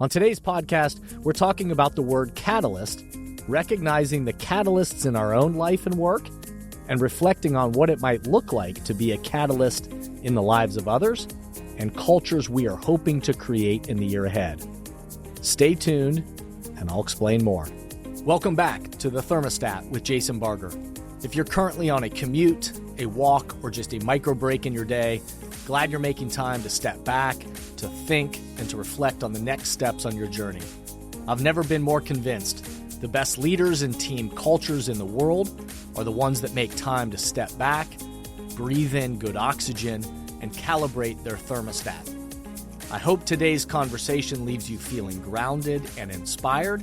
On today's podcast, we're talking about the word catalyst, recognizing the catalysts in our own life and work, and reflecting on what it might look like to be a catalyst in the lives of others and cultures we are hoping to create in the year ahead. Stay tuned, and I'll explain more. Welcome back to the Thermostat with Jason Barger. If you're currently on a commute, a walk, or just a micro break in your day, glad you're making time to step back, to think, and to reflect on the next steps on your journey. I've never been more convinced the best leaders and team cultures in the world are the ones that make time to step back, breathe in good oxygen, and calibrate their thermostat. I hope today's conversation leaves you feeling grounded and inspired.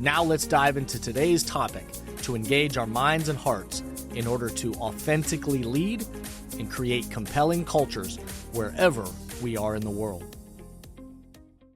Now let's dive into today's topic to engage our minds and hearts in order to authentically lead and create compelling cultures wherever we are in the world.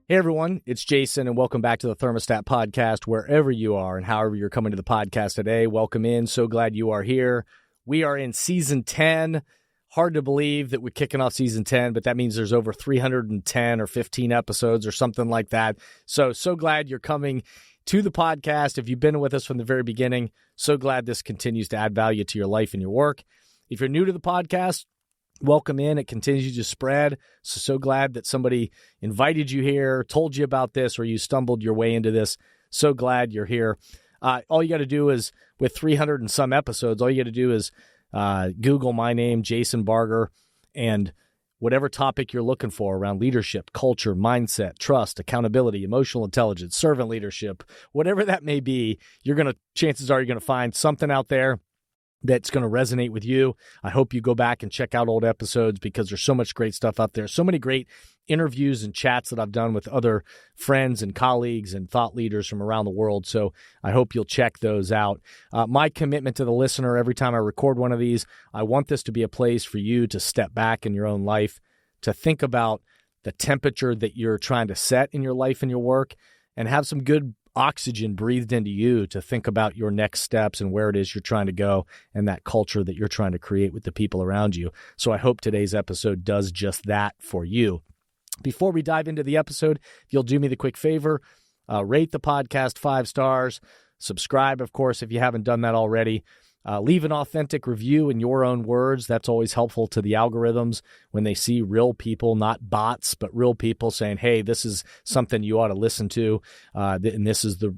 Hey everyone, it's Jason and welcome back to the Thermostat Podcast wherever you are and however you're coming to the podcast today. Welcome in. So glad you are here. We are in season 10. Hard to believe that we're kicking off season 10, but that means there's over 310 or 15 episodes or something like that. So glad you're coming to the podcast. If you've been with us from the very beginning, so glad this continues to add value to your life and your work. If you're new to the podcast, welcome in. It continues to spread. So glad that somebody invited you here, told you about this, or you stumbled your way into this. So glad you're here. All you got to do is, with 300 and some episodes, all you got to do is Google my name, Jason Barger, and whatever topic you're looking for around leadership, culture, mindset, trust, accountability, emotional intelligence, servant leadership, whatever that may be, chances are you're going to find something out there that's going to resonate with you. I hope you go back and check out old episodes because there's so much great stuff out there. So many great interviews and chats that I've done with other friends and colleagues and thought leaders from around the world. So I hope you'll check those out. My commitment to the listener every time I record one of these, I want this to be a place for you to step back in your own life, to think about the temperature that you're trying to set in your life and your work, and have some good oxygen breathed into you to think about your next steps and where it is you're trying to go and that culture that you're trying to create with the people around you. So I hope today's episode does just that for you. Before we dive into the episode, if you'll do me the quick favor, rate the podcast 5 stars, subscribe, of course, if you haven't done that already. Leave an authentic review in your own words. That's always helpful to the algorithms when they see real people, not bots, but real people saying, hey, this is something you ought to listen to. And this is the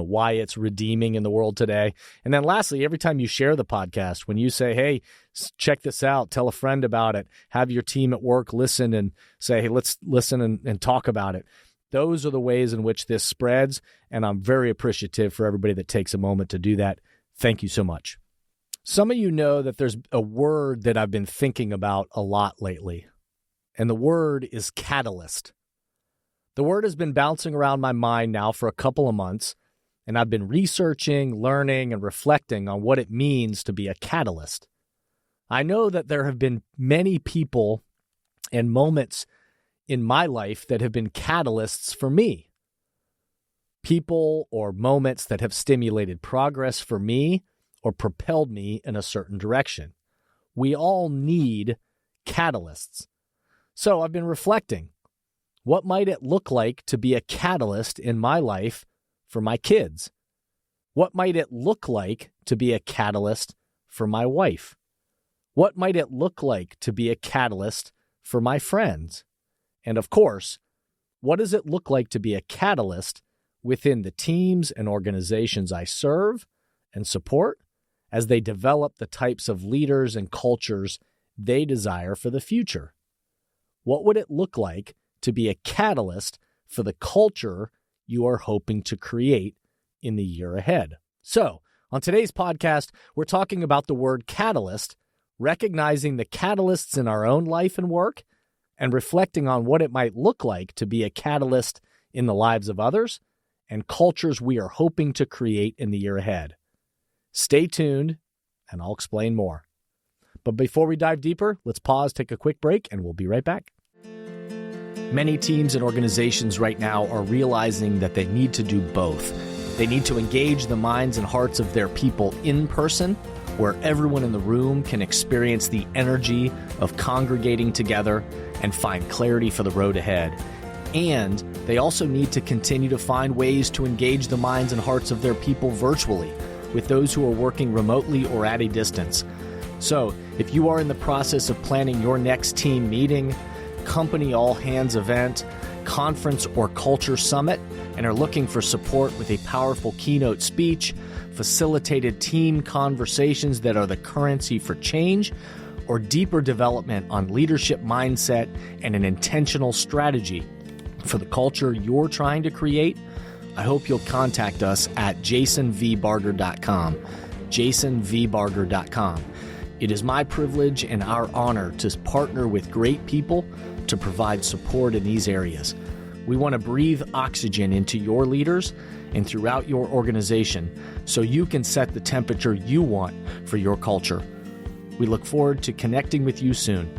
why it's redeeming in the world today. And then lastly, every time you share the podcast, when you say, hey, check this out, tell a friend about it, have your team at work listen and say, hey, let's listen and talk about it. Those are the ways in which this spreads. And I'm very appreciative for everybody that takes a moment to do that. Thank you so much. Some of you know that there's a word that I've been thinking about a lot lately, and the word is catalyst. The word has been bouncing around my mind now for a couple of months, and I've been researching, learning, and reflecting on what it means to be a catalyst. I know that there have been many people and moments in my life that have been catalysts for me. People or moments that have stimulated progress for me or propelled me in a certain direction. We all need catalysts. So I've been reflecting. What might it look like to be a catalyst in my life for my kids? What might it look like to be a catalyst for my wife? What might it look like to be a catalyst for my friends? And of course, what does it look like to be a catalyst within the teams and organizations I serve and support as they develop the types of leaders and cultures they desire for the future? What would it look like to be a catalyst for the culture you are hoping to create in the year ahead? So, on today's podcast, we're talking about the word catalyst, recognizing the catalysts in our own life and work, and reflecting on what it might look like to be a catalyst in the lives of others and cultures we are hoping to create in the year ahead. Stay tuned, and I'll explain more. But before we dive deeper, let's pause, take a quick break, and we'll be right back. Many teams and organizations right now are realizing that they need to do both. They need to engage the minds and hearts of their people in person, where everyone in the room can experience the energy of congregating together and find clarity for the road ahead. And they also need to continue to find ways to engage the minds and hearts of their people virtually with those who are working remotely or at a distance. So, if you are in the process of planning your next team meeting, company all-hands event, conference or culture summit, and are looking for support with a powerful keynote speech, facilitated team conversations that are the currency for change, or deeper development on leadership mindset and an intentional strategy for the culture you're trying to create, I hope you'll contact us at jasonvbarger.com, jasonvbarger.com. It is my privilege and our honor to partner with great people to provide support in these areas. We want to breathe oxygen into your leaders and throughout your organization so you can set the temperature you want for your culture. We look forward to connecting with you soon.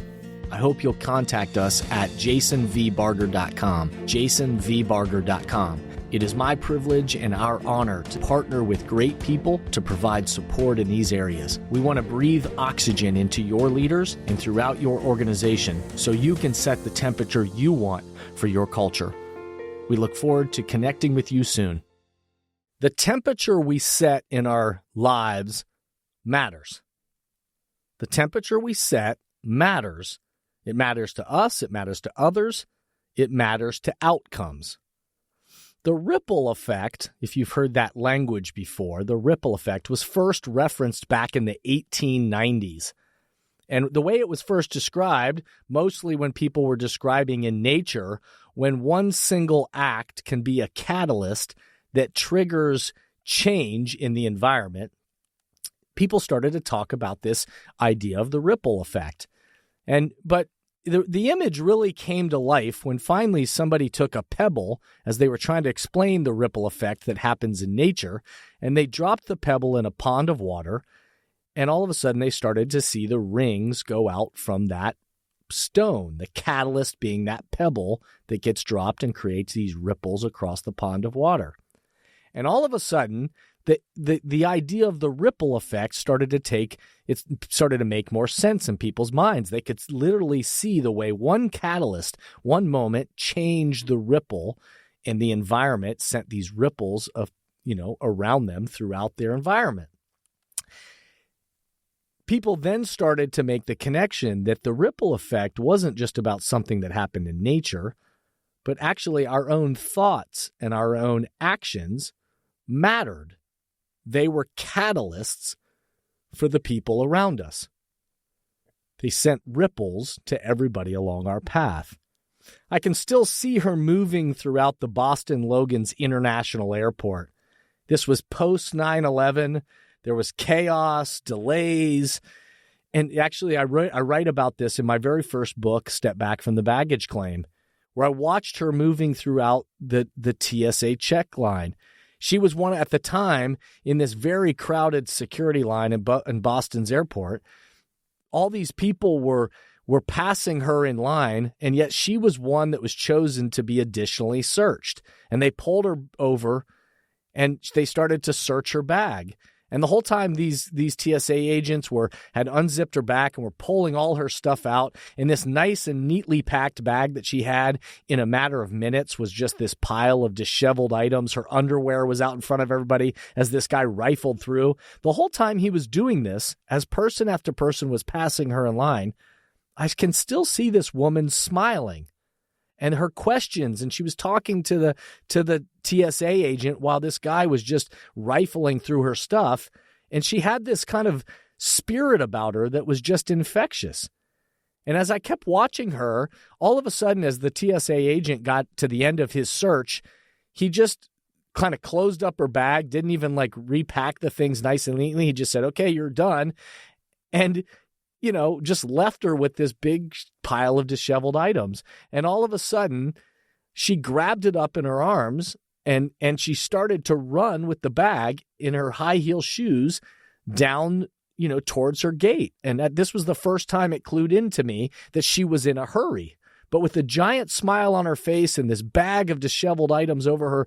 I hope you'll contact us at jasonvbarger.com, jasonvbarger.com. It is my privilege and our honor to partner with great people to provide support in these areas. We want to breathe oxygen into your leaders and throughout your organization so you can set the temperature you want for your culture. We look forward to connecting with you soon. The temperature we set in our lives matters. The temperature we set matters. It matters to us, it matters to others, it matters to outcomes. The ripple effect, if you've heard that language before, the ripple effect was first referenced back in the 1890s. And the way it was first described, mostly when people were describing in nature, when one single act can be a catalyst that triggers change in the environment, people started to talk about this idea of the ripple effect. But the image really came to life when finally somebody took a pebble as they were trying to explain the ripple effect that happens in nature, and they dropped the pebble in a pond of water, and all of a sudden they started to see the rings go out from that stone, the catalyst being that pebble that gets dropped and creates these ripples across the pond of water. And all of a sudden, the idea of the ripple effect started to make more sense in people's minds. They could literally see the way one catalyst, one moment, changed the ripple in the environment, sent these ripples around them throughout their environment. People then started to make the connection that the ripple effect wasn't just about something that happened in nature, but actually our own thoughts and our own actions mattered. They were catalysts for the people around us. They sent ripples to everybody along our path. I can still see her moving throughout the Boston Logan's International Airport. This was post 9/11. There was chaos, delays, and actually I write about this in my very first book, Step Back from the Baggage Claim, where I watched her moving throughout the TSA check line. She was one at the time in this very crowded security line in Boston's airport. All these people were passing her in line, and yet she was one that was chosen to be additionally searched. And they pulled her over, and they started to search her bag. And the whole time these TSA agents had unzipped her back and were pulling all her stuff out. In this nice and neatly packed bag that she had, in a matter of minutes, was just this pile of disheveled items. Her underwear was out in front of everybody as this guy rifled through. The whole time he was doing this, as person after person was passing her in line, I can still see this woman smiling. And her questions, and she was talking to the TSA agent while this guy was just rifling through her stuff, and she had this kind of spirit about her that was just infectious. And as I kept watching her, all of a sudden, as the TSA agent got to the end of his search, he just kind of closed up her bag, didn't even repack the things nice and neatly. He just said, "Okay, you're done," and just left her with this big pile of disheveled items. And all of a sudden, she grabbed it up in her arms and she started to run with the bag in her high heel shoes down, towards her gate. And this was the first time it clued into me that she was in a hurry. But with a giant smile on her face and this bag of disheveled items over her,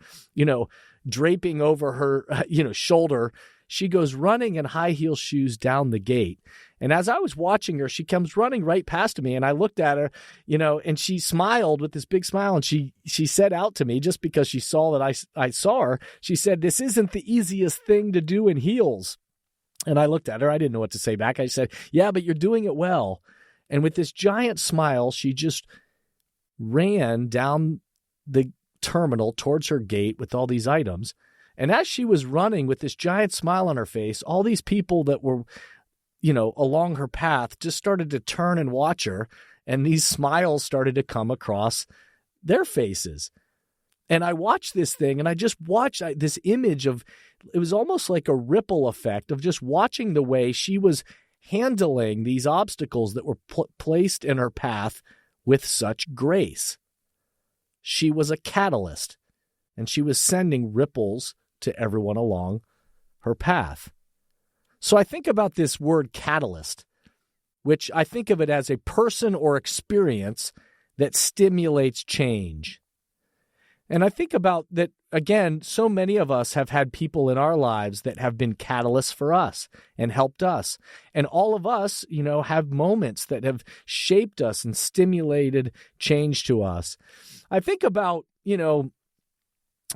draping over her, shoulder, she goes running in high heel shoes down the gate. And as I was watching her, she comes running right past me, and I looked at her, and she smiled with this big smile, and she said out to me, just because she saw that I saw her, she said, "This isn't the easiest thing to do in heels." And I looked at her. I didn't know what to say back. I said, "Yeah, but you're doing it well." And with this giant smile, she just ran down the terminal towards her gate with all these items. And as she was running with this giant smile on her face, all these people that were, along her path just started to turn and watch her. And these smiles started to come across their faces. And I watched this thing, and I just watched this image of, it was almost like a ripple effect of just watching the way she was handling these obstacles that were placed in her path with such grace. She was a catalyst, and she was sending ripples to everyone along her path. So I think about this word catalyst, which I think of it as a person or experience that stimulates change. And I think about that, again, so many of us have had people in our lives that have been catalysts for us and helped us. And all of us, have moments that have shaped us and stimulated change to us. I think about,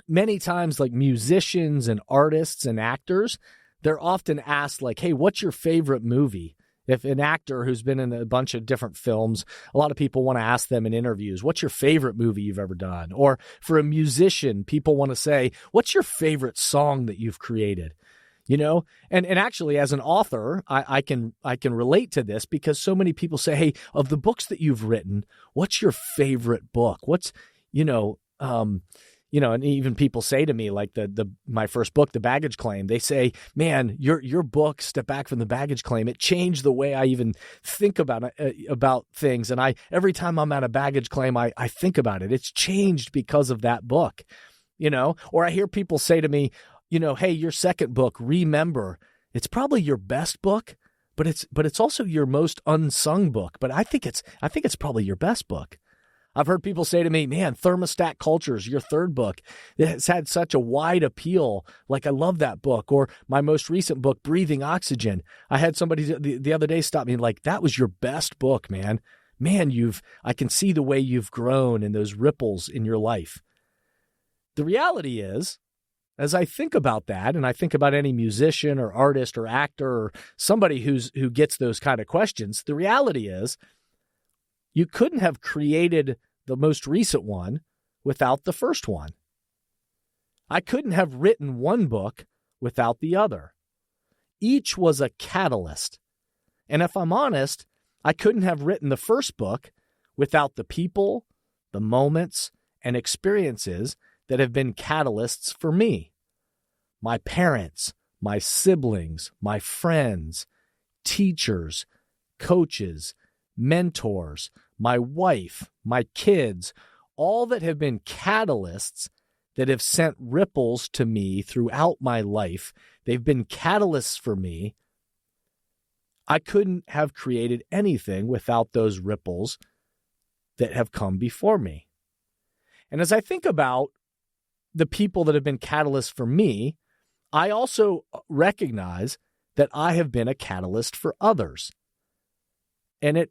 many times, like musicians and artists and actors, they're often asked, like, "Hey, what's your favorite movie?" If an actor who's been in a bunch of different films, a lot of people want to ask them in interviews, "What's your favorite movie you've ever done?" Or for a musician, people want to say, "What's your favorite song that you've created?" And actually, as an author, I can relate to this, because so many people say, "Hey, of the books that you've written, what's your favorite book? What's, and even people say to me, like my first book, The Baggage Claim, they say, "Man, your book, Step Back from the Baggage Claim, it changed the way I even think about things. And every time I'm at a baggage claim, I think about it. It's changed because of that book." Or I hear people say to me, "Hey, your second book, Remember, it's probably your best book, but it's also your most unsung book. But I think it's probably your best book." I've heard people say to me, "Man, Thermostat Cultures, your third book, it has had such a wide appeal. Like, I love that book." Or my most recent book, Breathing Oxygen. I had somebody the other day stop me like, "That was your best book, man. Man, I can see the way you've grown and those ripples in your life." The reality is, as I think about that, and I think about any musician or artist or actor or somebody who gets those kind of questions, the reality is, you couldn't have created the most recent one without the first one. I couldn't have written one book without the other. Each was a catalyst. And if I'm honest, I couldn't have written the first book without the people, the moments, and experiences that have been catalysts for me. My parents, my siblings, my friends, teachers, coaches, mentors, my wife, my kids, all that have been catalysts that have sent ripples to me throughout my life. They've been catalysts for me. I couldn't have created anything without those ripples that have come before me. And as I think about the people that have been catalysts for me, I also recognize that I have been a catalyst for others. And it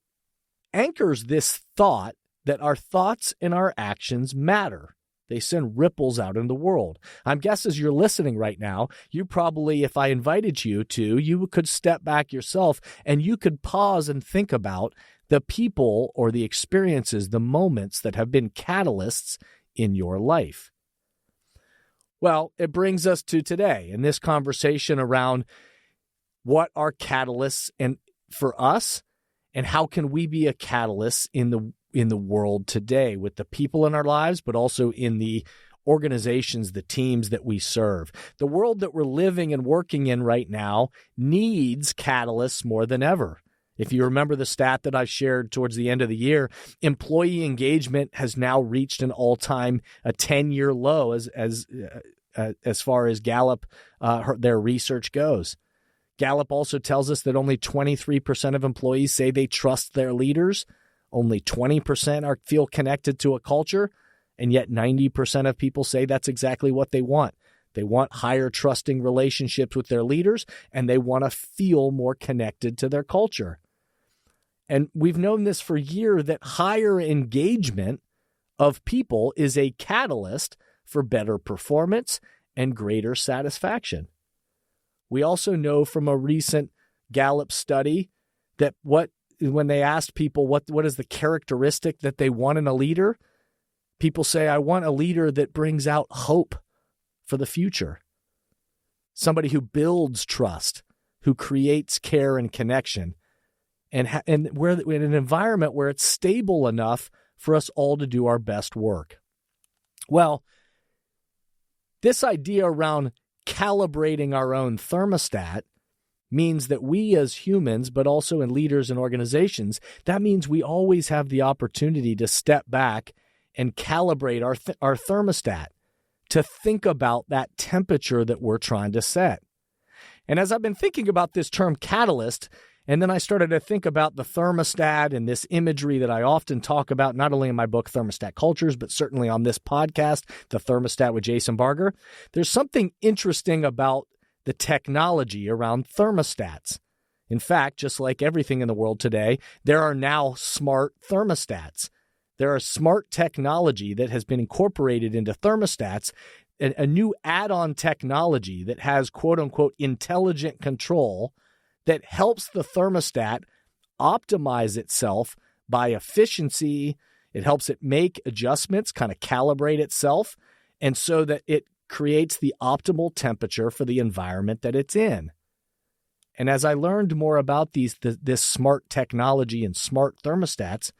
anchors this thought that our thoughts and our actions matter. They send ripples out in the world. I'm guessing as you're listening right now, you probably, if I invited you to, you could step back yourself and you could pause and think about the people or the experiences, the moments that have been catalysts in your life. Well, it brings us to today in this conversation around what are catalysts and for us, and how can we be a catalyst in the world today with the people in our lives, but also in the organizations, the teams that we serve. The world that we're living and working in right now needs catalysts more than ever. If you remember the stat that I shared towards the end of the year, employee engagement has now reached an all-time, a 10-year low as far as Gallup, their research goes. Gallup also tells us that only 23% of employees say they trust their leaders. Only 20% feel connected to a culture, and yet 90% of people say that's exactly what they want. They want higher trusting relationships with their leaders, and they want to feel more connected to their culture. And we've known this for years, that higher engagement of people is a catalyst for better performance and greater satisfaction. We also know from a recent Gallup study that when they asked people what is the characteristic that they want in a leader, people say, I want a leader that brings out hope for the future. Somebody who builds trust, who creates care and connection, and we're in an environment where it's stable enough for us all to do our best work. Well, this idea around calibrating our own thermostat means that we as humans, but also in leaders and organizations, that means we always have the opportunity to step back and calibrate our thermostat, to think about that temperature that we're trying to set. And as I've been thinking about this term catalyst, and then I started to think about the thermostat and this imagery that I often talk about, not only in my book, Thermostat Cultures, but certainly on this podcast, The Thermostat with Jason Barger, there's something interesting about the technology around thermostats. In fact, just like everything in the world today, there are now smart thermostats. There are smart technology that has been incorporated into thermostats, a new add-on technology that has quote-unquote intelligent control that helps the thermostat optimize itself by efficiency. It helps it make adjustments, kind of calibrate itself, and so that it creates the optimal temperature for the environment that it's in. And as I learned more about this smart technology and smart thermostats,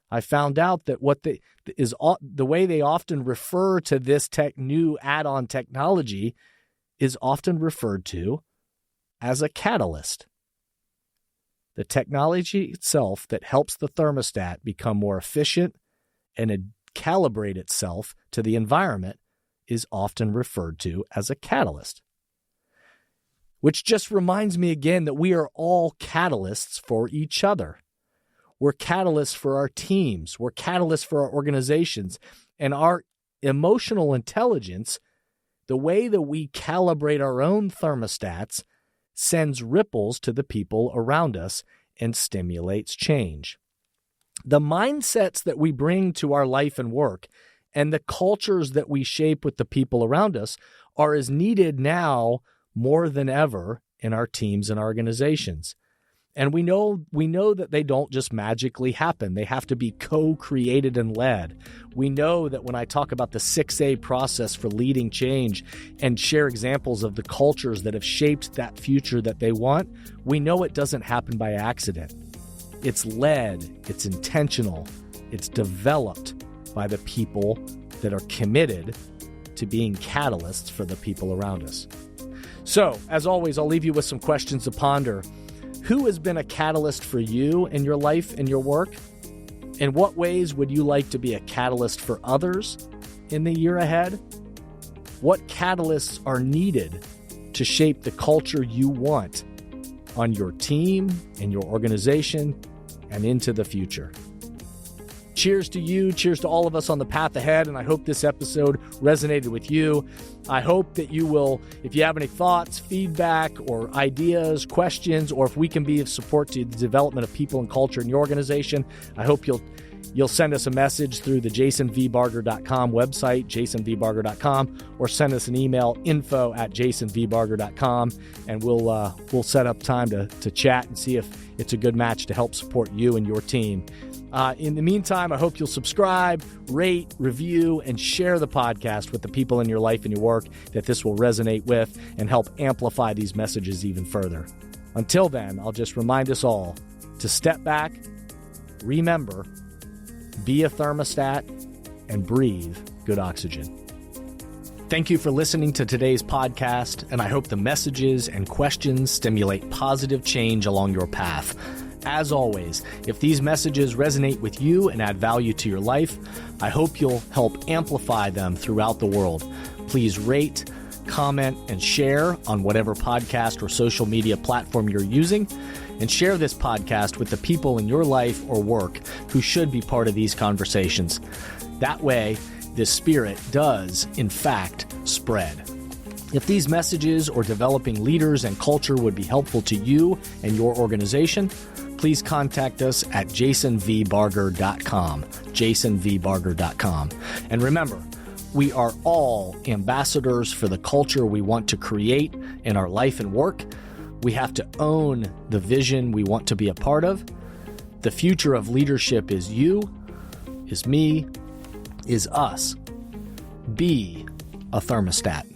I found out that the way they often refer to this new add-on technology is often referred to as a catalyst. The technology itself that helps the thermostat become more efficient and calibrate itself to the environment is often referred to as a catalyst. Which just reminds me again that we are all catalysts for each other. We're catalysts for our teams. We're catalysts for our organizations. And our emotional intelligence, the way that we calibrate our own thermostats, sends ripples to the people around us and stimulates change. The mindsets that we bring to our life and work and the cultures that we shape with the people around us are as needed now more than ever in our teams and organizations. And we know that they don't just magically happen. They have to be co-created and led. We know that when I talk about the 6A process for leading change and share examples of the cultures that have shaped that future that they want, we know it doesn't happen by accident. It's led, it's intentional, it's developed by the people that are committed to being catalysts for the people around us. So, as always, I'll leave you with some questions to ponder. Who has been a catalyst for you in your life and your work? In what ways would you like to be a catalyst for others in the year ahead? What catalysts are needed to shape the culture you want on your team, in your organization, and into the future? Cheers to you. Cheers to all of us on the path ahead. And I hope this episode resonated with you. I hope that you will, if you have any thoughts, feedback, or ideas, questions, or if we can be of support to the development of people and culture in your organization, I hope you'll send us a message through the jasonvbarger.com website, jasonvbarger.com, or send us an email, info@jasonvbarger.com, and we'll set up time to chat and see if it's a good match to help support you and your team. In the meantime, I hope you'll subscribe, rate, review, and share the podcast with the people in your life and your work that this will resonate with and help amplify these messages even further. Until then, I'll just remind us all to step back, remember, be a thermostat, and breathe good oxygen. Thank you for listening to today's podcast, and I hope the messages and questions stimulate positive change along your path. As always, if these messages resonate with you and add value to your life, I hope you'll help amplify them throughout the world. Please rate, comment, and share on whatever podcast or social media platform you're using, and share this podcast with the people in your life or work who should be part of these conversations. That way, this spirit does, in fact, spread. If these messages or developing leaders and culture would be helpful to you and your organization, please contact us at jasonvbarger.com, jasonvbarger.com. And remember, we are all ambassadors for the culture we want to create in our life and work. We have to own the vision we want to be a part of. The future of leadership is you, is me, is us. Be a thermostat.